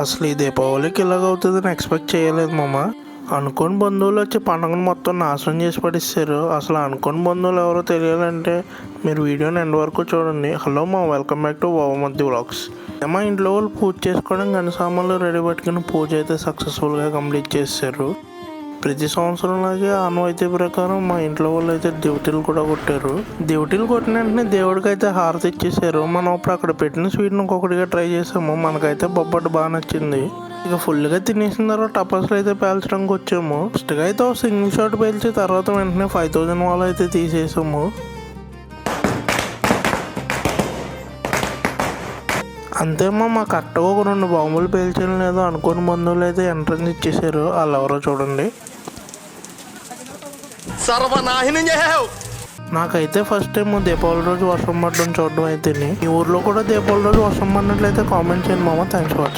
అసలు ఈ దీపావళికి ఇలాగవుతుందని ఎక్స్పెక్ట్ చేయలేదు మామ. అనుకోని బంధువులు వచ్చి పండుగను మొత్తం నాశనం చేసి పడిస్తారు. అసలు అనుకోని బంధువులు ఎవరో తెలియాలంటే మీరు వీడియోని ఎండ్ వరకు చూడండి. హలో మా, వెల్కమ్ బ్యాక్ టు బావమతి వ్లాగ్స్. మా ఇంట్లో వాళ్ళు పూజ చేసుకోవడం గని సామాన్లు రెడీ పెట్టుకుని పూజ అయితే సక్సెస్ఫుల్గా కంప్లీట్ చేశారు. ప్రతి సంవత్సరం లాగే ఆనవాయితీ ప్రకారం మా ఇంట్లో వాళ్ళు అయితే డ్యూటీలు కూడా కొట్టారు. డ్యూటీలు కొట్టిన వెంటనే దేవుడికి అయితే హారతి ఇచ్చేసారు. మనం ఇప్పుడు అక్కడ పెట్టిన స్వీట్ని ఒక్కొక్కటిగా ట్రై చేసాము. మనకైతే బొబ్బట్టు బాగా నచ్చింది. ఇక ఫుల్గా తినేసిన తర్వాత టపాసులు అయితే పేల్చడానికి వచ్చాము. ఫస్ట్గా అయితే ఒక సింగిల్ షాట్ పేల్చి తర్వాత వెంటనే 5000 వాళ్ళు అయితే తీసేసాము. అంతేమో మా కరెక్ట్గా ఒక 2 బాంబులు పేల్చడం లేదో అనుకోని బంధువులు అయితే ఎంట్రన్స్ ఇచ్చేసారు. వాళ్ళు ఎవరో చూడండి. నాకైతే ఫస్ట్ టైం దీపావళి రోజు వర్షం పడడం చూడడం అయితే. ఈ ఊర్లో కూడా దీపావళి రోజు వర్షం పడినట్లయితే కామెంట్ చేయండి మామ. Thanks for watching.